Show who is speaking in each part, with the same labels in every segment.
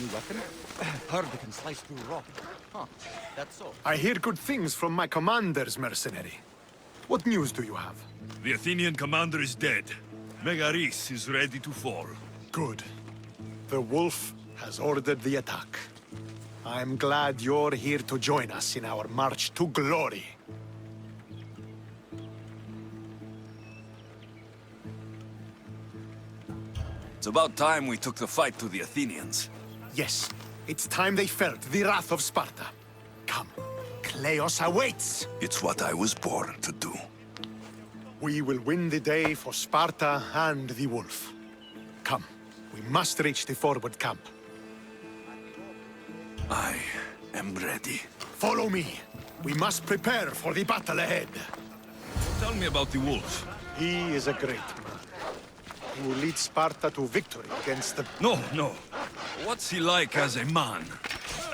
Speaker 1: new weapon? Heard they can slice through rock. Huh, that's so.
Speaker 2: I hear good things from my commanders, mercenary. What news do you have?
Speaker 3: The Athenian commander is dead. Megaris is ready to fall.
Speaker 2: Good. The wolf has ordered the attack. I'm glad you're here to join us in our march to glory.
Speaker 3: It's about time we took the fight to the Athenians.
Speaker 2: Yes, it's time they felt the wrath of Sparta. Come, Kleos awaits!
Speaker 3: It's what I was born to do.
Speaker 2: We will win the day for Sparta and the wolf. Come, we must reach the forward camp.
Speaker 3: I am ready.
Speaker 2: Follow me. We must prepare for the battle ahead.
Speaker 3: Tell me about the wolf.
Speaker 2: He is a great man. He will lead Sparta to victory against the...
Speaker 3: No, no. What's he like as a man?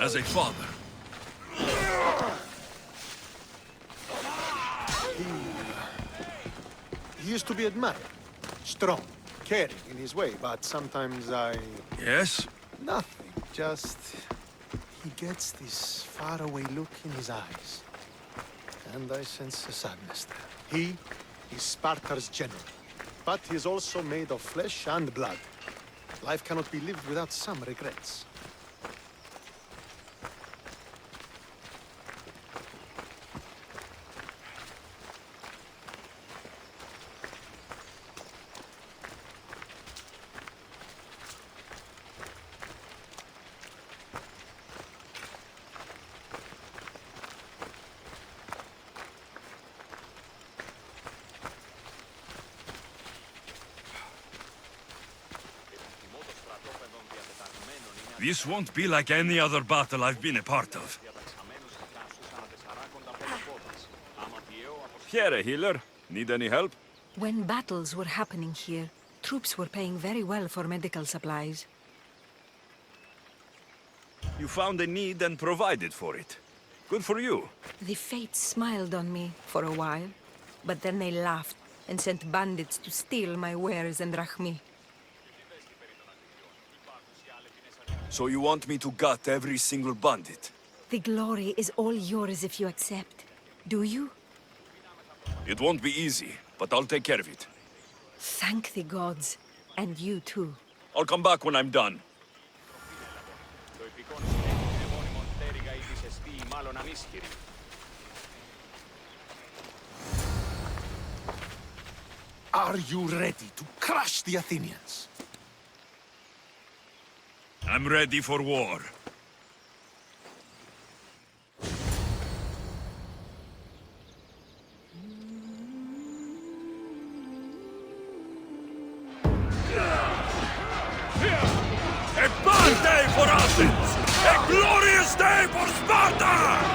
Speaker 3: As a father?
Speaker 2: He used to be admired. Strong, caring in his way, but sometimes I...
Speaker 3: Yes?
Speaker 2: Nothing, just... He gets this faraway look in his eyes. And I sense a sadness there. He is Sparta's general. But he is also made of flesh and blood. Life cannot be lived without some regrets.
Speaker 3: This won't be like any other battle I've been a part of. Here, a healer. Need any help?
Speaker 4: When battles were happening here, troops were paying very well for medical supplies.
Speaker 3: You found a need and provided for it. Good for you.
Speaker 4: The fates smiled on me for a while, but then they laughed and sent bandits to steal my wares and drachmi.
Speaker 3: So you want me to gut every single bandit?
Speaker 4: The glory is all yours if you accept. Do you?
Speaker 3: It won't be easy, but I'll take care of it.
Speaker 4: Thank the gods. And you too.
Speaker 3: I'll come back when I'm done.
Speaker 2: Are you ready to crush the Athenians?
Speaker 3: I'm ready for war. A bad day for Athens! A glorious day for Sparta!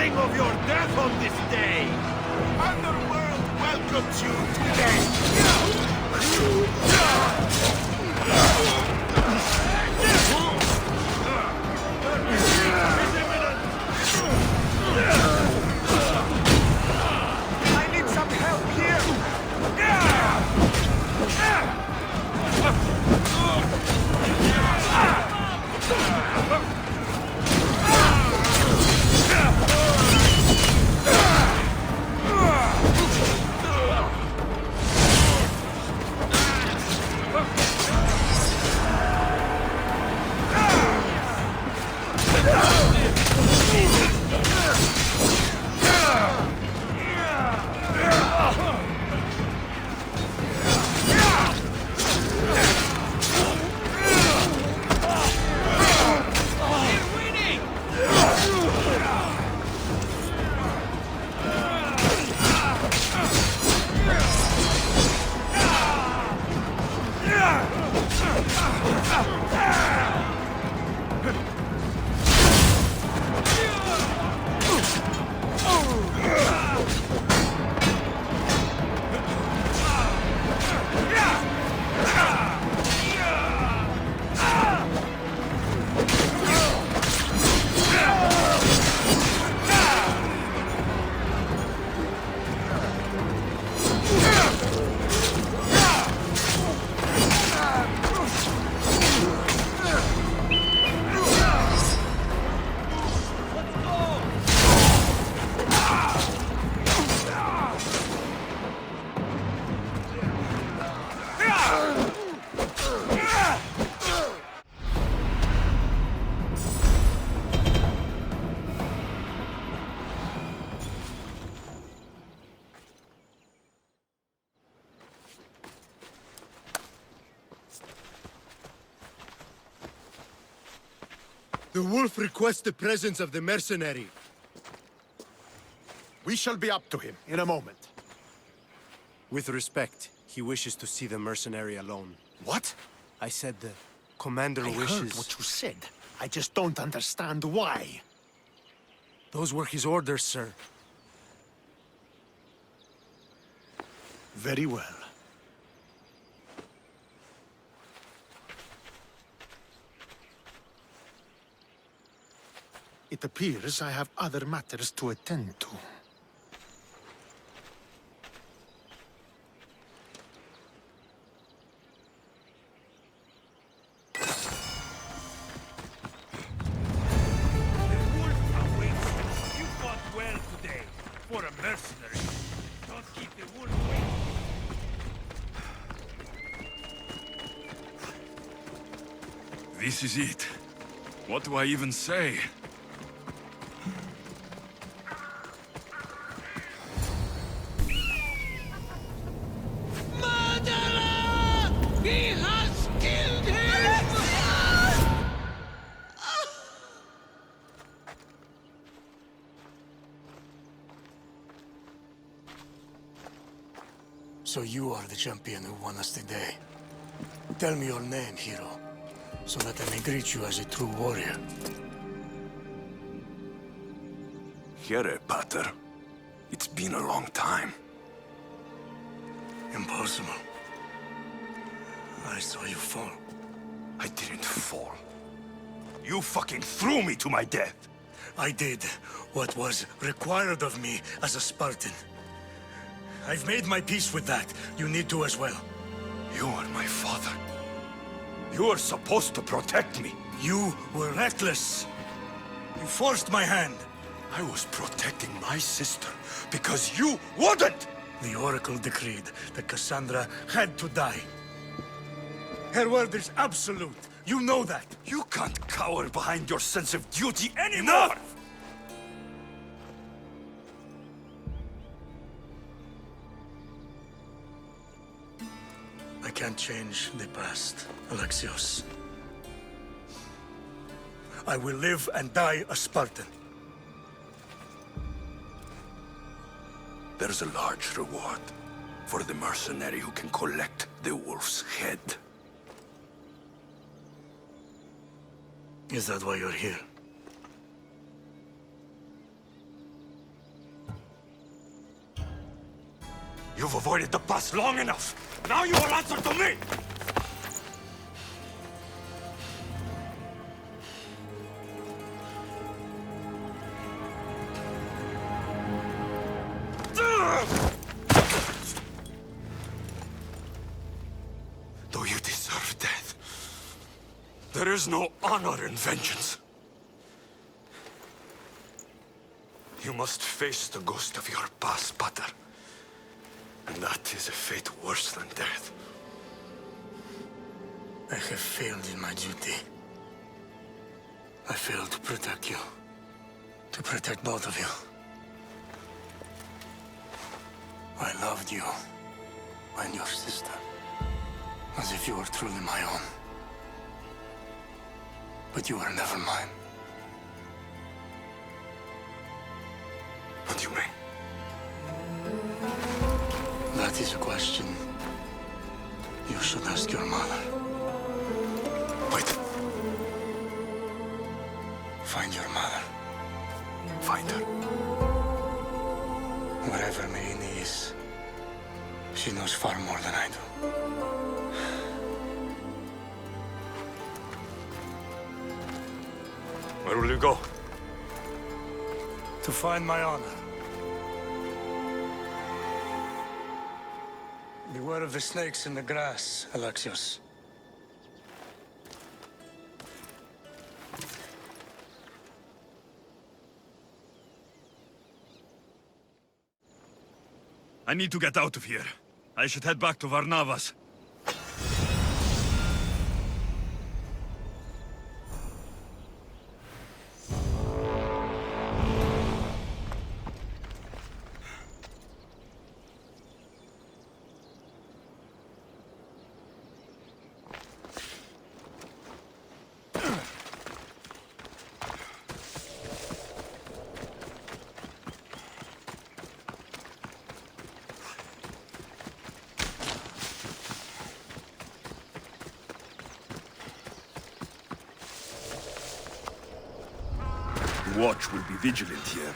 Speaker 3: boasting of your death on this day! Underworld welcomes you today! I need some help here!
Speaker 5: The wolf requests the presence of the mercenary.
Speaker 2: We shall be up to him in a moment.
Speaker 5: With respect, he wishes to see the mercenary alone.
Speaker 2: What?
Speaker 5: I said the commander
Speaker 2: I
Speaker 5: wishes...
Speaker 2: heard what you said. I just don't understand why.
Speaker 5: Those were his orders, sir.
Speaker 2: Very well. It appears I have other matters to attend to.
Speaker 3: This is it. What do I even say?
Speaker 6: Murderer! He has killed him!
Speaker 7: So you are the champion who won us today. Tell me your name, hero, so that I may greet you as a true warrior.
Speaker 3: Here, Pater. It's been a long time.
Speaker 7: Impossible. I saw you fall.
Speaker 3: I didn't fall. You fucking threw me to my death!
Speaker 7: I did what was required of me as a Spartan. I've made my peace with that. You need to as well.
Speaker 3: You are my father. You are supposed to protect me.
Speaker 7: You were reckless. You forced my hand.
Speaker 3: I was protecting my sister because you wouldn't!
Speaker 7: The Oracle decreed that Cassandra had to die. Her word is absolute. You know that.
Speaker 3: You can't cower behind your sense of duty anymore!
Speaker 7: Enough! I can't change the past, Alexios. I will live and die a Spartan.
Speaker 3: There's a large reward for the mercenary who can collect the wolf's head.
Speaker 7: Is that why you're here?
Speaker 3: You've avoided the past long enough. Now you will answer to me! Though you deserve death, there is no honor in vengeance. You must face the ghost of your past, Pater. And that is a fate worse than death.
Speaker 7: I have failed in my duty. I failed to protect you. To protect both of you. I loved you and your sister as if you were truly my own. But you were never mine.
Speaker 3: What do you mean?
Speaker 7: That is a question you should ask your mother.
Speaker 3: Wait.
Speaker 7: Find your mother.
Speaker 3: Find her.
Speaker 7: Wherever Melini is, she knows far more than I do.
Speaker 3: Where will you go?
Speaker 7: To find my honor. Beware of the snakes in the grass, Alexios.
Speaker 3: I need to get out of here. I should head back to Varnavas. The watch will be vigilant here.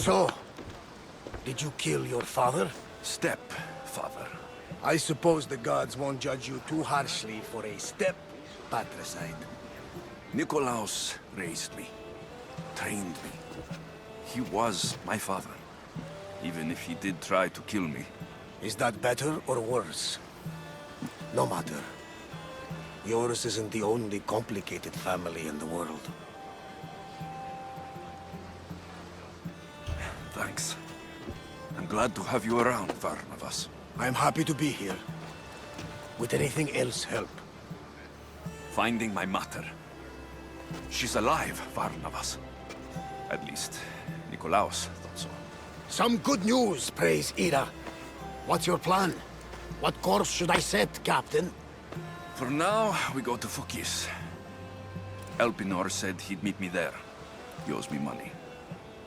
Speaker 8: So, did you kill your father?
Speaker 1: Stepfather.
Speaker 8: I suppose the gods won't judge you too harshly for a patricide.
Speaker 1: Nikolaos raised me, trained me. He was my father, even if he did try to kill me.
Speaker 8: Is that better or worse? No matter. Yours isn't the only complicated family in the world.
Speaker 1: Thanks. I'm glad to have you around, Varnavas.
Speaker 8: I'm happy to be here. Would anything else help?
Speaker 1: Finding my mater. She's alive, Varnavas. At least, Nikolaos thought so.
Speaker 8: Some good news, praise Ira. What's your plan? What course should I set, Captain?
Speaker 1: For now, we go to Fukis. Elpinor said he'd meet me there. He owes me money.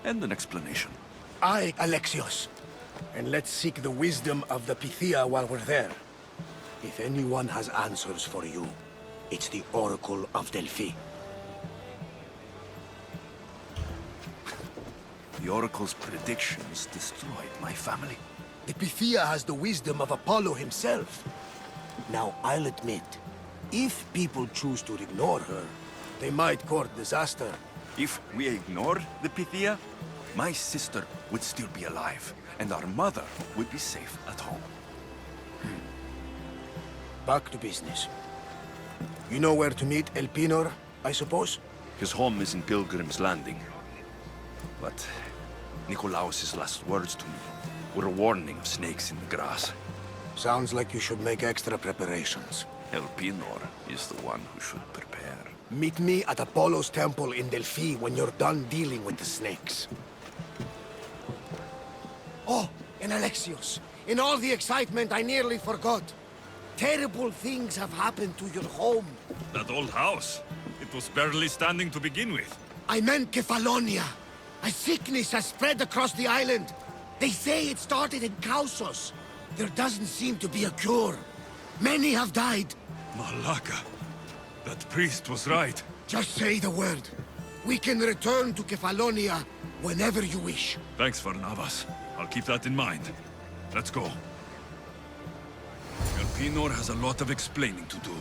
Speaker 1: And an explanation.
Speaker 8: Aye, Alexios. And let's seek the wisdom of the Pythia while we're there. If anyone has answers for you, it's the Oracle of Delphi.
Speaker 1: The Oracle's predictions destroyed my family.
Speaker 8: The Pythia has the wisdom of Apollo himself. Now, I'll admit, if people choose to ignore her, they might court disaster.
Speaker 1: If we ignore the Pythia, my sister would still be alive, and our mother would be safe at home.
Speaker 8: Back to business. You know where to meet Elpinor, I suppose?
Speaker 1: His home is in Pilgrim's Landing. But Nikolaos's last words to me were a warning of snakes in the grass.
Speaker 8: Sounds like you should make extra preparations.
Speaker 1: Elpinor is the one who should prepare.
Speaker 8: Meet me at Apollo's temple in Delphi when you're done dealing with the snakes. Oh, and Alexios, in all the excitement I nearly forgot. Terrible things have happened to your home.
Speaker 3: That old house. It was barely standing to begin with.
Speaker 8: I meant Kefalonia. A sickness has spread across the island. They say it started in Kausos. There doesn't seem to be a cure. Many have died.
Speaker 3: Malaka. That priest was right.
Speaker 8: Just say the word. We can return to Kefalonia whenever you wish.
Speaker 3: Thanks, Varnavas. I'll keep that in mind. Let's go. Elpinor has a lot of explaining to do.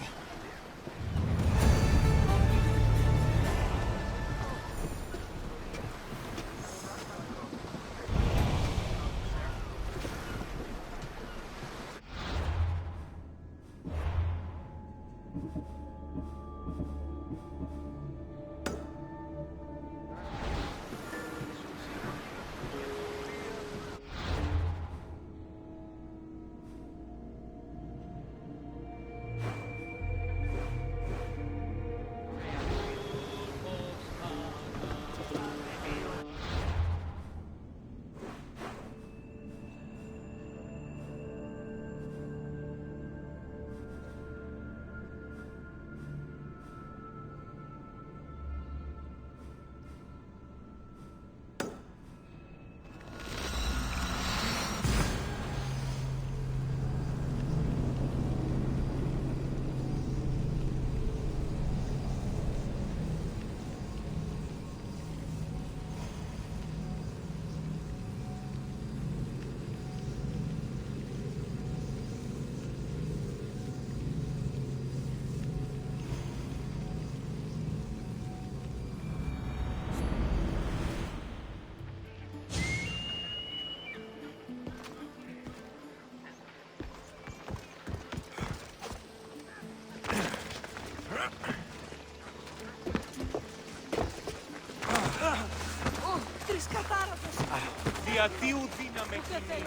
Speaker 6: Διατίου δύναμε κύριε,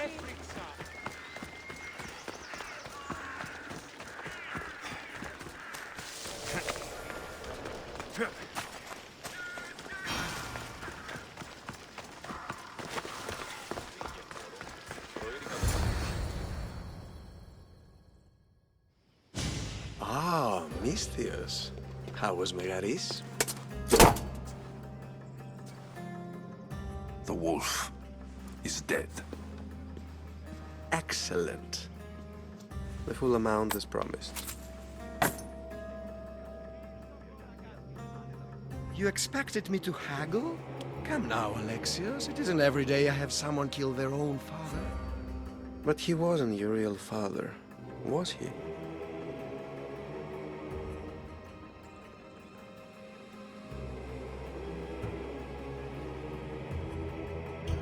Speaker 6: έφρυξα.
Speaker 5: Ah, Misthios. How was Megaris?
Speaker 1: The wolf is dead.
Speaker 5: Excellent. The full amount as promised.
Speaker 9: You expected me to haggle? Come now, Alexios. It isn't every day I have someone kill their own father.
Speaker 5: But he wasn't your real father, was he?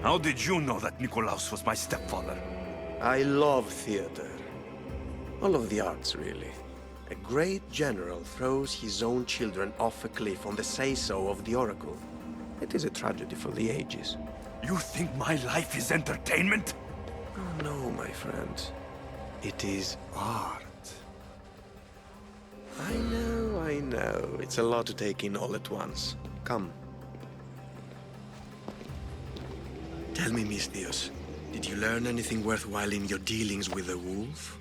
Speaker 1: How did you know that Nikolaos was my stepfather?
Speaker 5: I love theater. All of the arts, really. A great general throws his own children off a cliff on the say-so of the Oracle. It is a tragedy for the ages.
Speaker 1: You think my life is entertainment?
Speaker 5: Oh, no, my friend. It is art. I know. It's a lot to take in all at once. Come. Tell me, Misthios, did you learn anything worthwhile in your dealings with the wolf?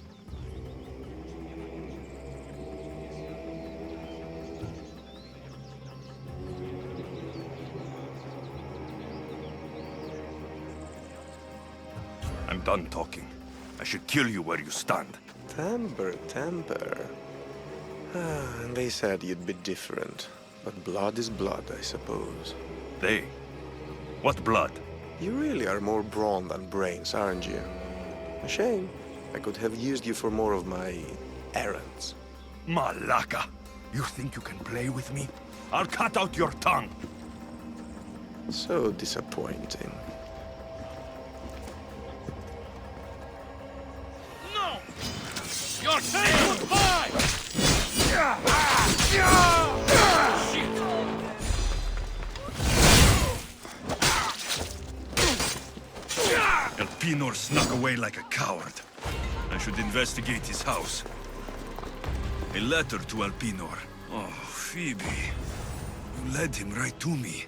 Speaker 1: I'm done talking. I should kill you where you stand.
Speaker 5: Temper. And they said you'd be different. But blood is blood, I suppose.
Speaker 1: They?
Speaker 3: What blood?
Speaker 5: You really are more brawn than brains, aren't you? A shame. I could have used you for more of my errands.
Speaker 3: Malaka! You think you can play with me? I'll cut out your tongue!
Speaker 5: So disappointing.
Speaker 6: No! You're saying goodbye!
Speaker 3: Elpinor snuck away like a coward. I should investigate his house. A letter to Elpinor. Oh, Phoebe. You led him right to me.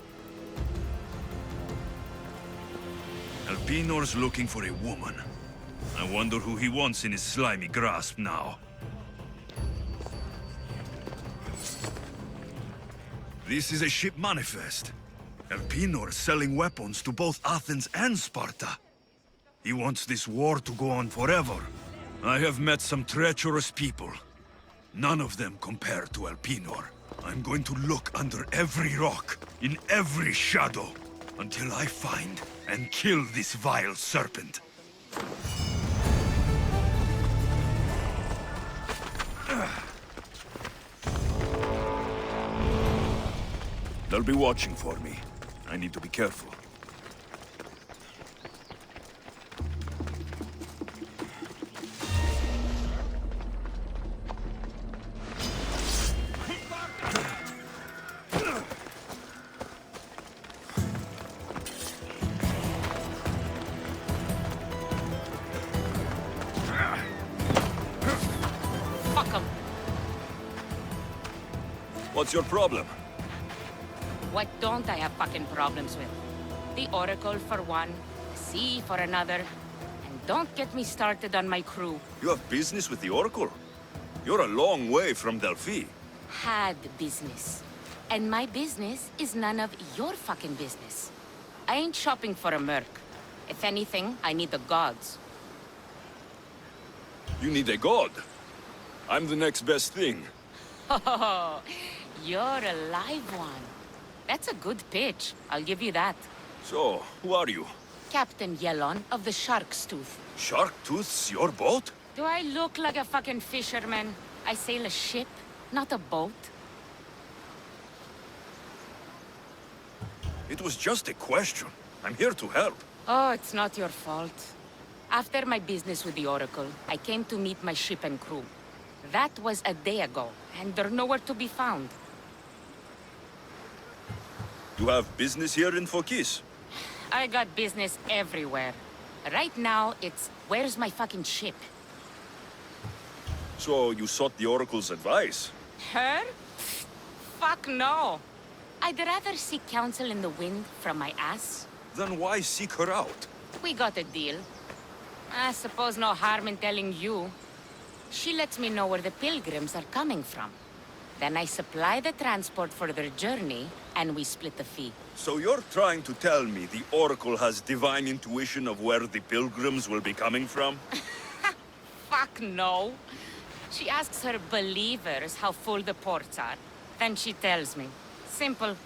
Speaker 3: Elpinor's looking for a woman. I wonder who he wants in his slimy grasp now. This is a ship manifest. Elpinor selling weapons to both Athens and Sparta. He wants this war to go on forever. I have met some treacherous people. None of them compare to Elpinor. I'm going to look under every rock, in every shadow, until I find and kill this vile serpent. They'll be watching for me. I need to be careful.
Speaker 6: Fuck 'em.
Speaker 3: What's your problem?
Speaker 10: What don't I have fucking problems with? The Oracle for one, the sea for another, and don't get me started on my crew.
Speaker 3: You have business with the Oracle? You're a long way from Delphi.
Speaker 10: Had business. And my business is none of your fucking business. I ain't shopping for a merc. If anything, I need the gods.
Speaker 3: You need a god. I'm the next best thing.
Speaker 10: Oh, you're a live one. That's a good pitch, I'll give you that.
Speaker 3: So, who are you?
Speaker 10: Captain Yellon of the Shark's Tooth.
Speaker 3: Shark Tooth's your boat?
Speaker 10: Do I look like a fucking fisherman? I sail a ship, not a boat.
Speaker 3: It was just a question. I'm here to help.
Speaker 10: Oh, it's not your fault. After my business with the Oracle, I came to meet my ship and crew. That was a day ago, and they're nowhere to be found.
Speaker 3: You have business here in Phokis?
Speaker 10: I got business everywhere. Right now, it's, where's my fucking ship?
Speaker 3: So you sought the Oracle's advice?
Speaker 10: Her? Fuck no. I'd rather seek counsel in the wind from my ass.
Speaker 3: Then why seek her out?
Speaker 10: We got a deal. I suppose no harm in telling you. She lets me know where the pilgrims are coming from. Then I supply the transport for their journey, and we split the fee.
Speaker 3: So you're trying to tell me the Oracle has divine intuition of where the pilgrims will be coming from?
Speaker 10: Fuck no. She asks her believers how full the ports are. Then she tells me. Simple.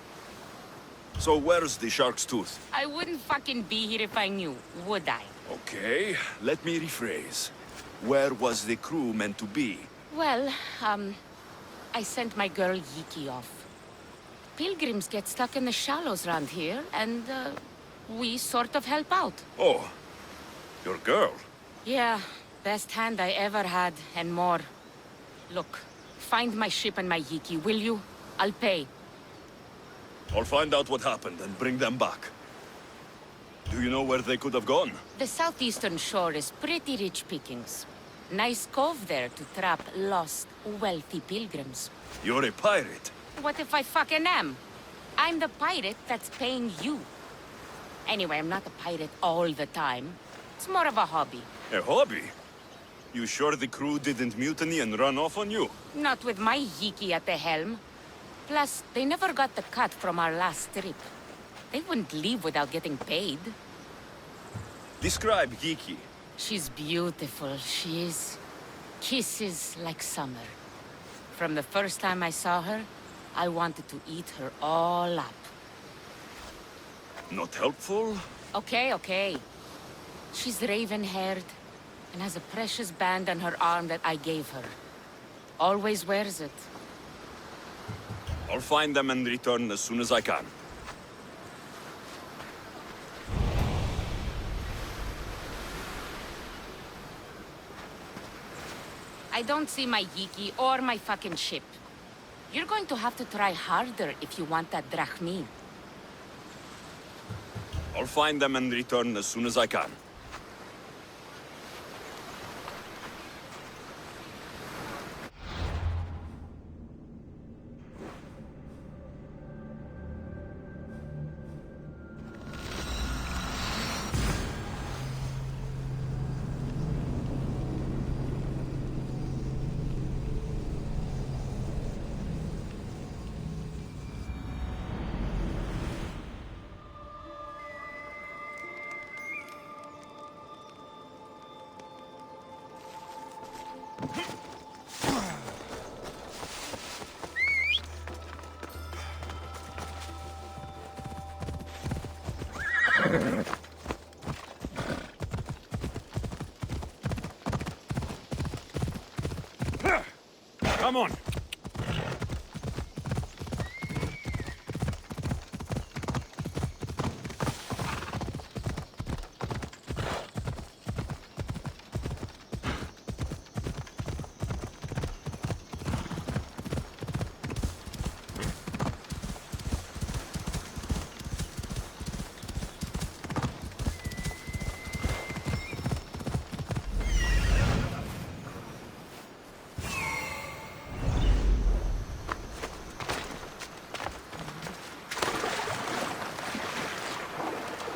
Speaker 3: So where's the Shark's Tooth?
Speaker 10: I wouldn't fucking be here if I knew, would I?
Speaker 3: Okay, let me rephrase. Where was the crew meant to be?
Speaker 10: Well, I sent my girl Yiki off. Pilgrims get stuck in the shallows around here, and, we sort of help out.
Speaker 3: Oh, your girl?
Speaker 10: Yeah, best hand I ever had, and more. Look, find my ship and my Yiki, will you? I'll pay.
Speaker 3: I'll find out what happened and bring them back. Do you know where they could have gone?
Speaker 10: The southeastern shore is pretty rich pickings. Nice cove there to trap lost, wealthy pilgrims.
Speaker 3: You're a pirate.
Speaker 10: What if I fucking am? I'm the pirate that's paying you. Anyway, I'm not a pirate all the time. It's more of a hobby.
Speaker 3: A hobby? You sure the crew didn't mutiny and run off on you?
Speaker 10: Not with my Yiki at the helm. Plus, they never got the cut from our last trip. They wouldn't leave without getting paid.
Speaker 3: Describe Geeky.
Speaker 10: She's beautiful, she is. Kisses like summer. From the first time I saw her, I wanted to eat her all up.
Speaker 1: Not helpful?
Speaker 10: Okay, okay. She's raven-haired and has a precious band on her arm that I gave her. Always wears it.
Speaker 1: I'll find them and return as soon as I can.
Speaker 10: I don't see my Yiki or my fucking ship. You're going to have to try harder if you want that drachmi.
Speaker 1: I'll find them and return as soon as I can.
Speaker 3: Come on!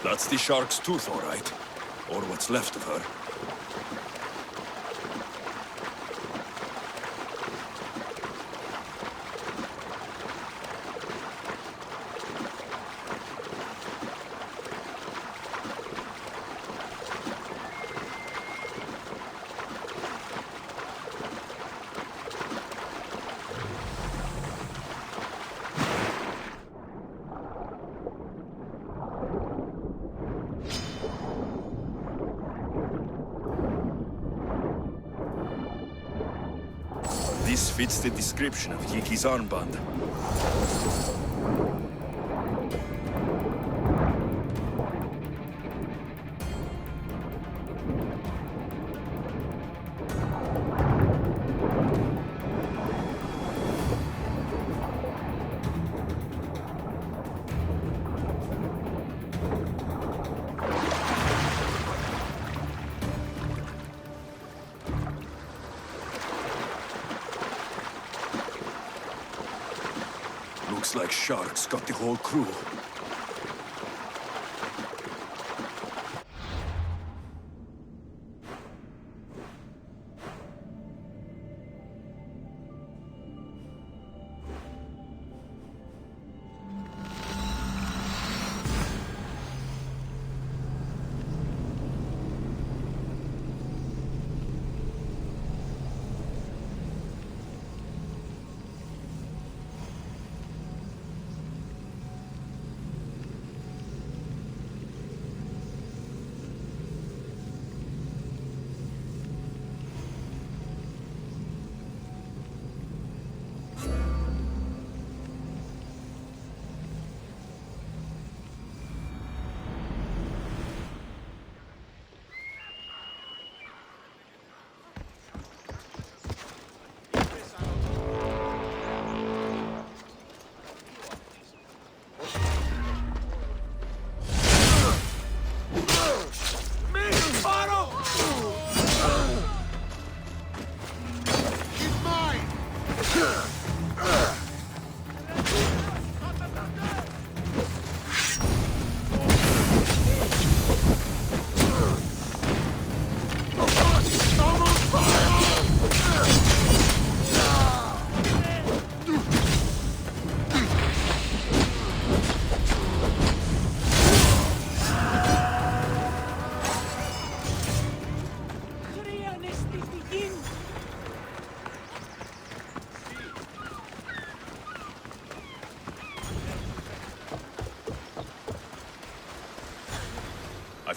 Speaker 1: That's the shark's tooth, all right. Or what's left of her. This fits the description of Yiki's armband. Looks like sharks got the whole crew.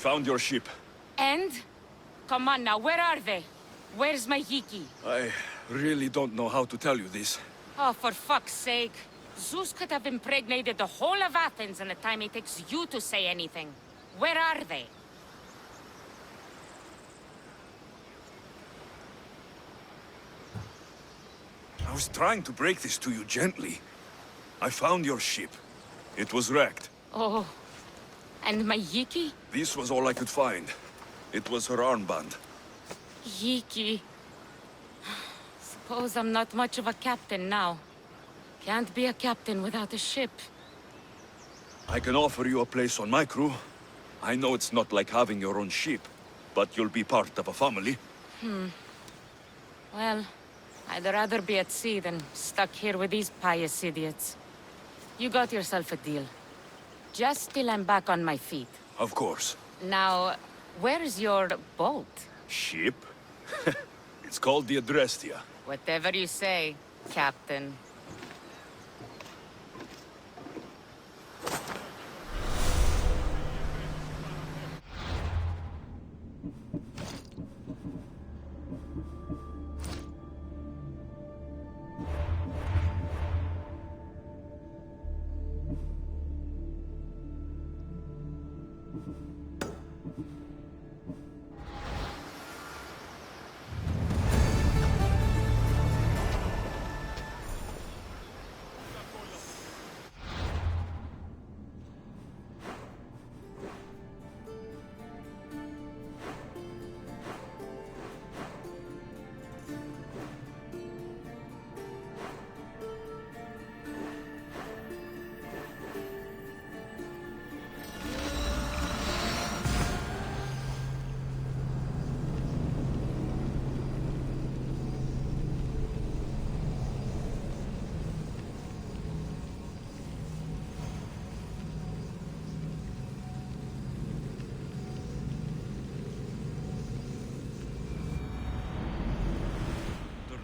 Speaker 3: found your ship.
Speaker 10: And? Come on now, where are they? Where's my Yiki?
Speaker 3: I really don't know how to tell you this.
Speaker 10: Oh, for fuck's sake. Zeus could have impregnated the whole of Athens in the time it takes you to say anything. Where are they?
Speaker 3: I was trying to break this to you gently. I found your ship. It was wrecked.
Speaker 10: Oh. And my Yiki?
Speaker 3: This was all I could find. It was her armband.
Speaker 10: Yiki. Suppose I'm not much of a captain now. Can't be a captain without a ship.
Speaker 3: I can offer you a place on my crew. I know it's not like having your own ship, but you'll be part of a family.
Speaker 10: Well, I'd rather be at sea than stuck here with these pious idiots. You got yourself a deal. Just till I'm back on my feet.
Speaker 3: Of course.
Speaker 10: Now, where's your boat?
Speaker 3: Ship? It's called the Adrestia.
Speaker 10: Whatever you say, Captain.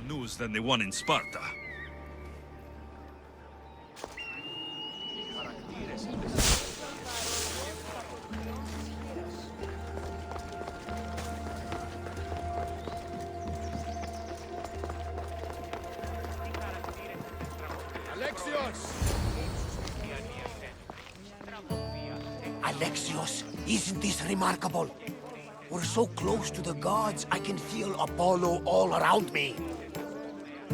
Speaker 3: News than the one in Sparta.
Speaker 8: Alexios, isn't this remarkable? We're so close to the gods, I can feel Apollo all around me.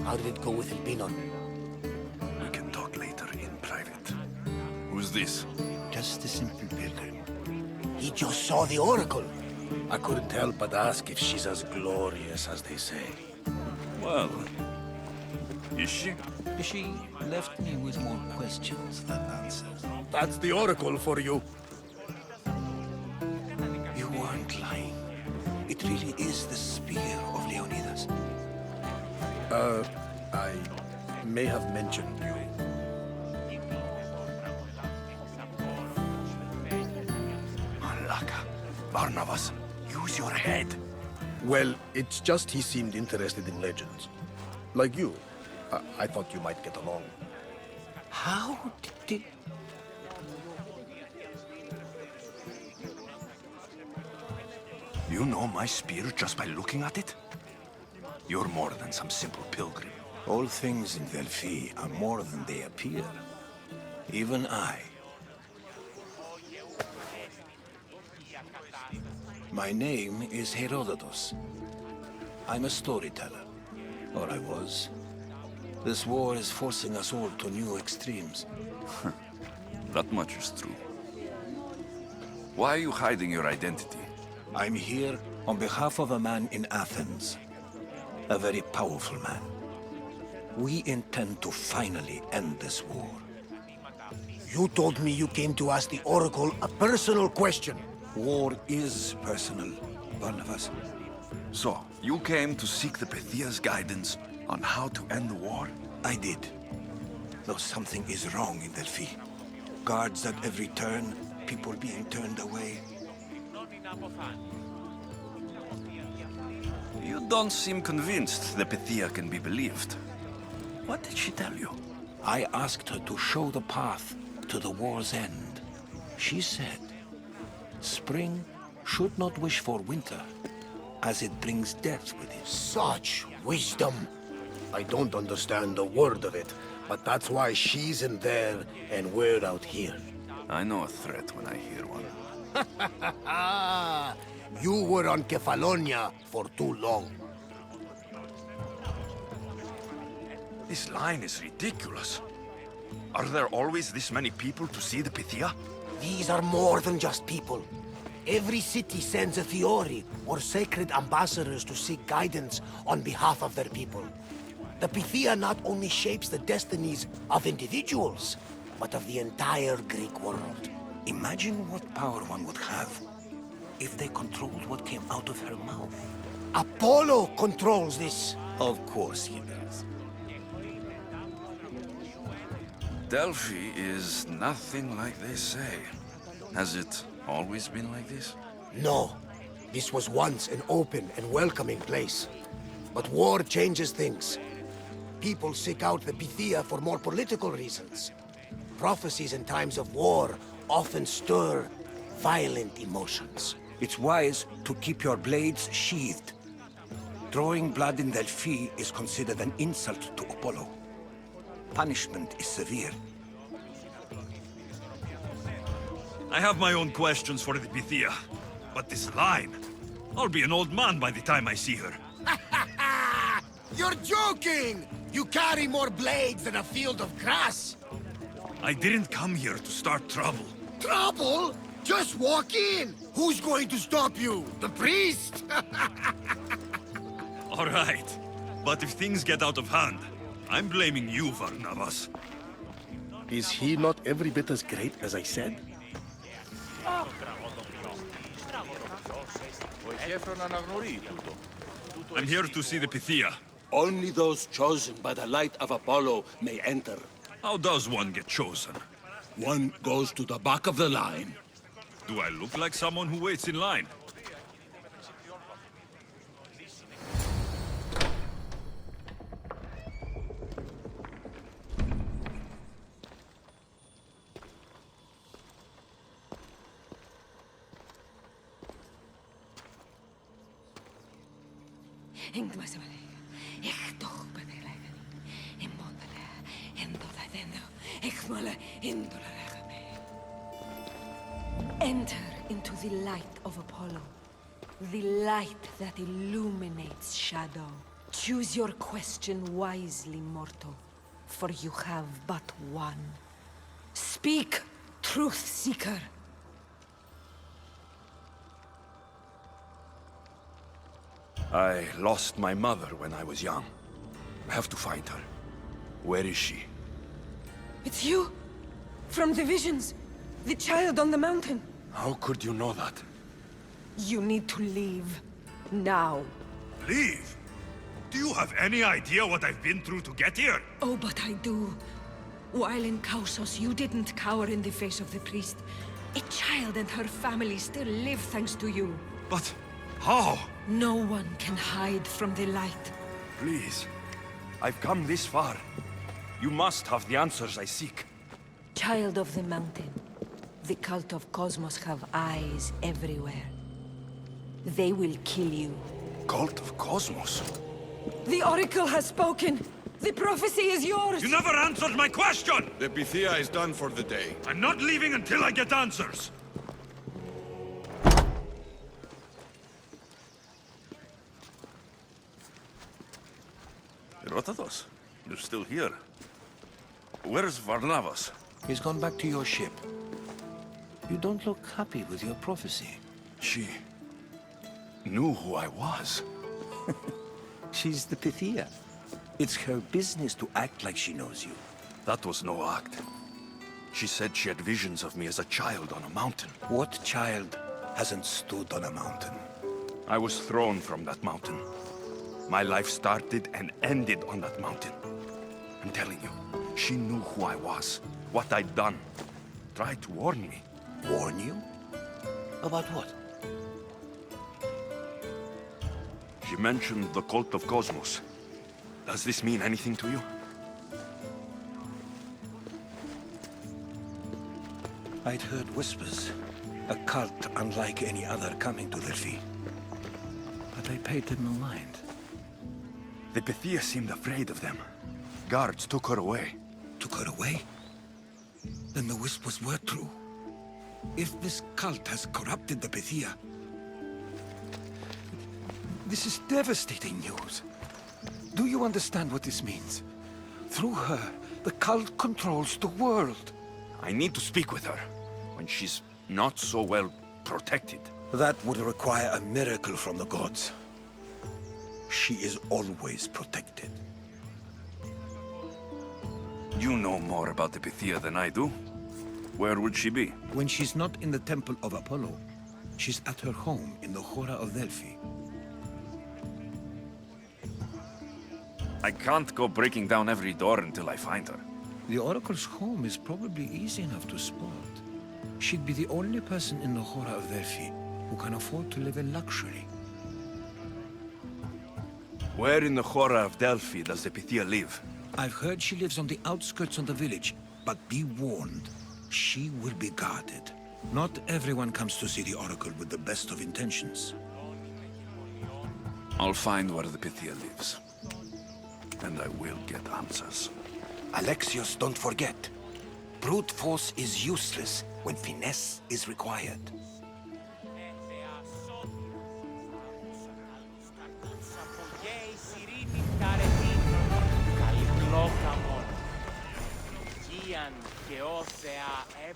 Speaker 8: How did it go with Elpinon?
Speaker 1: We can talk later in private. Who's this?
Speaker 8: Just a simple pilgrim. He just saw the oracle. I couldn't help but ask if she's as glorious as they say.
Speaker 1: Well, is she?
Speaker 11: She left me with more questions than answers.
Speaker 8: That's the oracle for you. You weren't lying. It really is the spear of Leonidas.
Speaker 5: I may have mentioned you.
Speaker 1: Malaka. Barnabas, use your head.
Speaker 5: Well, it's just he seemed interested in legends. Like you. I thought you might get along.
Speaker 8: How did...
Speaker 1: You know my spear just by looking at it? You're more than some simple pilgrim.
Speaker 8: All things in Delphi are more than they appear. Even I. My name is Herodotus. I'm a storyteller. Or I was. This war is forcing us all to new extremes.
Speaker 1: That much is true. Why are you hiding your identity?
Speaker 8: I'm here on behalf of a man in Athens. A very powerful man. We intend to finally end this war. You told me you came to ask the Oracle a personal question. War is personal, Barnabas.
Speaker 1: So, you came to seek the Pythia's guidance on how to end the war?
Speaker 8: I did. Though something is wrong in Delphi. Guards at every turn, people being turned away.
Speaker 1: You don't seem convinced the Pythia can be believed. What did she tell you?
Speaker 8: I asked her to show the path to the war's end. She said, spring should not wish for winter, as it brings death with it.
Speaker 9: Such wisdom. I don't understand a word of it, but that's why she's in there and we're out here.
Speaker 1: I know a threat when I hear one.
Speaker 9: You were on Kefalonia for too long.
Speaker 3: This line is ridiculous. Are there always this many people to see the Pythia?
Speaker 9: These are more than just people. Every city sends a Fiori or sacred ambassadors to seek guidance on behalf of their people. The Pythia not only shapes the destinies of individuals, but of the entire Greek world.
Speaker 8: Imagine what power one would have if they controlled what came out of her mouth.
Speaker 9: Apollo controls this.
Speaker 8: Of course he does.
Speaker 1: Delphi is nothing like they say. Has it always been like this?
Speaker 9: No. This was once an open and welcoming place. But war changes things. People seek out the Pythia for more political reasons. Prophecies in times of war often stir violent emotions.
Speaker 8: It's wise to keep your blades sheathed. Drawing blood in Delphi is considered an insult to Apollo. Punishment is severe.
Speaker 3: I have my own questions for the Pythia, but this line... I'll be an old man by the time I see her.
Speaker 9: You're joking! You carry more blades than a field of grass!
Speaker 3: I didn't come here to start trouble.
Speaker 9: Trouble? Just walk in! Who's going to stop you? The priest?
Speaker 3: All right, but if things get out of hand, I'm blaming you, Varnavas.
Speaker 9: Is he not every bit as great as I said?
Speaker 3: I'm here to see the Pythia.
Speaker 11: Only those chosen by the light of Apollo may enter.
Speaker 3: How does one get chosen?
Speaker 11: One goes to the back of the line.
Speaker 3: Do I look like someone who waits in line?
Speaker 4: Enter into the light of Apollo, the light that illuminates shadow. Choose your question wisely, mortal, for you have but one. Speak, truth seeker.
Speaker 1: I lost my mother when I was young. I have to find her. Where is she?
Speaker 4: It's you! From the visions! The child on the mountain!
Speaker 1: How could you know that?
Speaker 4: You need to leave. Now.
Speaker 3: Leave? Do you have any idea what I've been through to get here?
Speaker 4: Oh, but I do. While in Kausos, you didn't cower in the face of the priest. A child and her family still live thanks to you.
Speaker 3: But how?
Speaker 4: No one can hide from the light.
Speaker 1: Please. I've come this far. You must have the answers I seek.
Speaker 4: Child of the mountain. The cult of Cosmos have eyes everywhere. They will kill you.
Speaker 1: Cult of Cosmos?
Speaker 4: The Oracle has spoken! The prophecy is yours!
Speaker 3: You never answered my question!
Speaker 12: The Pythia is done for the day.
Speaker 3: I'm not leaving until I get answers!
Speaker 1: Herodotus, you're still here. Where's Varnavas?
Speaker 8: He's gone back to your ship. You don't look happy with your prophecy.
Speaker 1: She knew who I was.
Speaker 8: She's the Pythia. It's her business to act like she knows you.
Speaker 1: That was no act. She said she had visions of me as a child on a mountain.
Speaker 8: What child hasn't stood on a mountain?
Speaker 1: I was thrown from that mountain. My life started and ended on that mountain. I'm telling you, she knew who I was, what I'd done. Tried to warn me.
Speaker 8: Warn you? About what?
Speaker 1: She mentioned the cult of Cosmos. Does this mean anything to you?
Speaker 8: I'd heard whispers, A cult unlike any other coming to Delphi. But I paid them no mind.
Speaker 1: The Pythia seemed afraid of them. Guards took her away.
Speaker 8: Took her away? Then the whispers were true. If this cult has corrupted the Pythia... This is devastating news. Do you understand what this means? Through her, the cult controls the world.
Speaker 1: I need to speak with her, when she's not so well protected.
Speaker 8: That would require a miracle from the gods. She is always protected.
Speaker 1: You know more about the Pythia than I do. Where would she be?
Speaker 8: When she's not in the Temple of Apollo, she's at her home in the Hora of Delphi.
Speaker 1: I can't go breaking down every door until I find her.
Speaker 8: The Oracle's home is probably easy enough to spot. She'd be the only person in the Hora of Delphi who can afford to live in luxury.
Speaker 1: Where in the Hora of Delphi does the Pythia live?
Speaker 8: I've heard she lives on the outskirts of the village, but be warned, she will be guarded. Not everyone comes to see the Oracle with the best of intentions.
Speaker 1: I'll find where the Pythia lives. And I will get answers.
Speaker 8: Alexios, don't forget. Brute force is useless when finesse is required.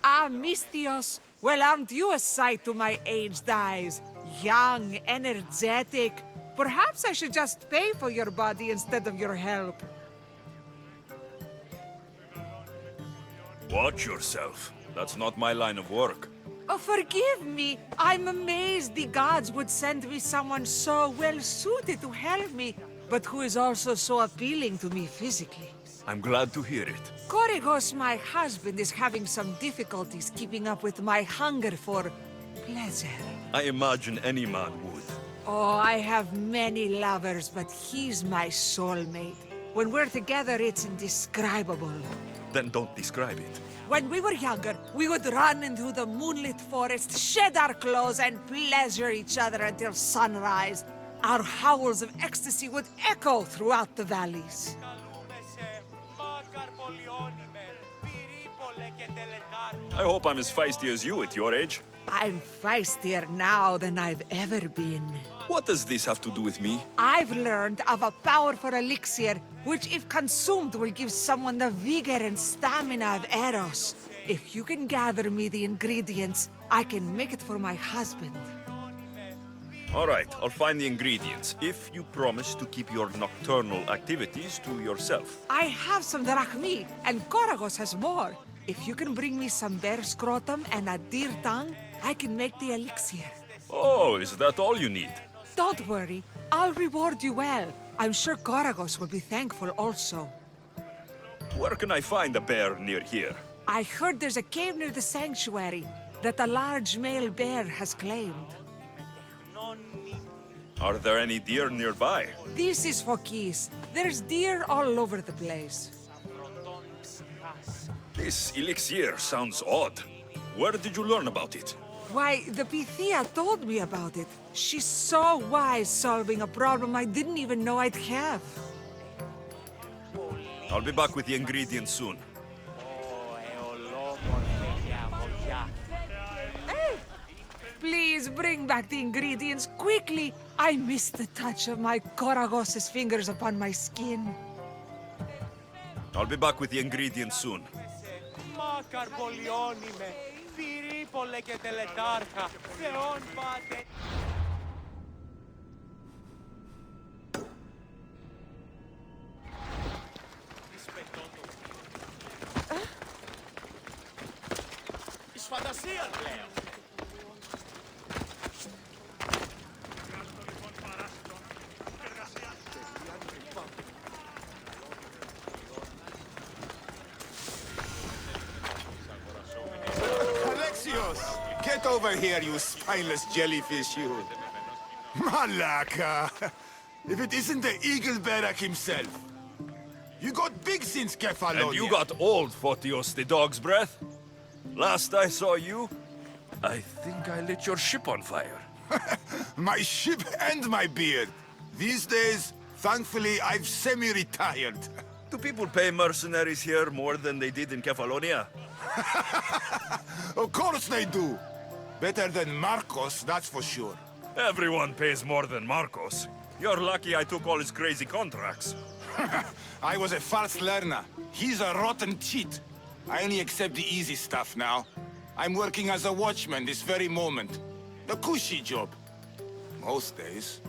Speaker 13: Ah, Mystios. Well, aren't you a sight to my aged eyes? Young, energetic. Perhaps I should just pay for your body instead of your help.
Speaker 1: Watch yourself. That's not my line of work.
Speaker 13: Oh, forgive me. I'm amazed the gods would send me someone so well-suited to help me, but who is also so appealing to me physically.
Speaker 1: I'm glad to hear it.
Speaker 13: Korygos, my husband, is having some difficulties keeping up with my hunger for pleasure.
Speaker 1: I imagine any man would.
Speaker 13: Oh, I have many lovers, but he's my soulmate. When we're together, it's indescribable.
Speaker 1: Then don't describe it.
Speaker 13: When we were younger, we would run into the moonlit forest, shed our clothes, and pleasure each other until sunrise. Our howls of ecstasy would echo throughout the valleys.
Speaker 1: I hope I'm as feisty as you at your age.
Speaker 13: I'm feistier now than I've ever been.
Speaker 1: What does this have to do with me?
Speaker 13: I've learned of a powerful elixir, which if consumed will give someone the vigor and stamina of Eros. If you can gather me the ingredients, I can make it for my husband.
Speaker 1: All right, I'll find the ingredients, if you promise to keep your nocturnal activities to yourself.
Speaker 13: I have some drachmi, and Korygos has more. If you can bring me some bear scrotum and a deer tongue, I can make the elixir.
Speaker 1: Oh, is that all you need?
Speaker 13: Don't worry, I'll reward you well. I'm sure Korygos will be thankful also.
Speaker 1: Where can I find a bear near here?
Speaker 13: I heard there's a cave near the sanctuary that a large male bear has claimed.
Speaker 1: Are there any deer nearby?
Speaker 13: This is Phokis. There's deer all over the place.
Speaker 1: This elixir sounds odd. Where did you learn about it?
Speaker 13: Why, the Pythia told me about it. She's so wise solving a problem I didn't even know I'd have.
Speaker 1: I'll be back with the ingredients soon.
Speaker 13: Hey! Please bring back the ingredients quickly. I miss the touch of my Korygos' fingers upon my skin.
Speaker 1: I'll be back with the ingredients soon.
Speaker 14: Alexios! Get over here, you spineless jellyfish, you! Malaka! If it isn't the Eagle Barak himself! You got big since Kefalonia!
Speaker 1: And you got old, Photios the dog's breath? Last I saw you, I think I lit your ship on fire.
Speaker 14: My ship and my beard. These days, thankfully, I've semi-retired.
Speaker 1: Do people pay mercenaries here more than they did in Kefalonia?
Speaker 14: Of course they do. Better than Marcos, that's for sure.
Speaker 1: Everyone pays more than Marcos. You're lucky I took all his crazy contracts.
Speaker 14: I was a fast learner. He's a rotten cheat. I only accept the easy stuff now. I'm working as a watchman this very moment. The cushy job. Most days.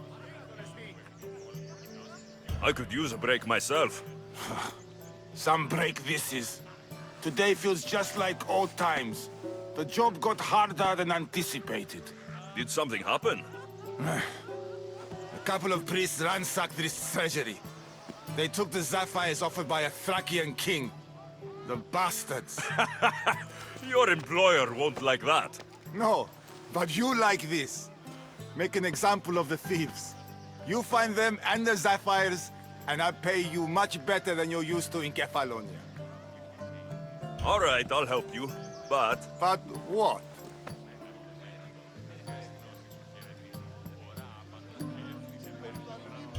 Speaker 1: I could use a break myself.
Speaker 14: Some break this is. Today feels just like old times. The job got harder than anticipated.
Speaker 1: Did something happen?
Speaker 14: A couple of priests ransacked this treasury. They took the sapphires offered by a Thracian king. The bastards.
Speaker 1: Your employer won't like that.
Speaker 14: No, but you like this. Make an example of the thieves. You find them and the sapphires, and I pay you much better than you're used to in Kefalonia.
Speaker 1: All right, I'll help you, but...
Speaker 14: But what?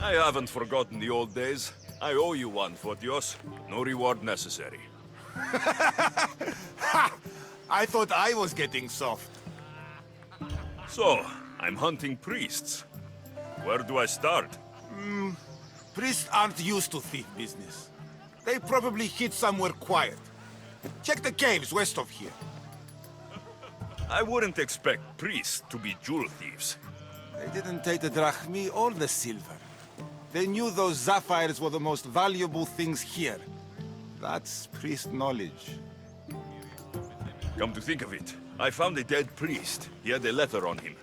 Speaker 1: I haven't forgotten the old days. I owe you one, Photios. No reward necessary.
Speaker 14: Ha! I thought I was getting soft.
Speaker 1: So, I'm hunting priests. Where do I start?
Speaker 14: Priests aren't used to thief business. They probably hid somewhere quiet. Check the caves west of here.
Speaker 1: I wouldn't expect priests to be jewel thieves.
Speaker 14: They didn't take the drachmi or the silver. They knew those sapphires were the most valuable things here. That's priest knowledge.
Speaker 1: Come to think of it, I found a dead priest. He had a letter on him.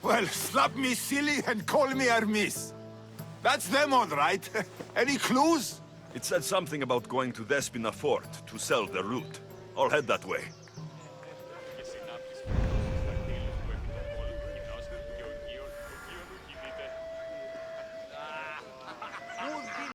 Speaker 14: Well, slap me silly and call me Hermes. That's them all right. Any clues?
Speaker 1: It said something about going to Despina Fort to sell their loot. I'll head that way.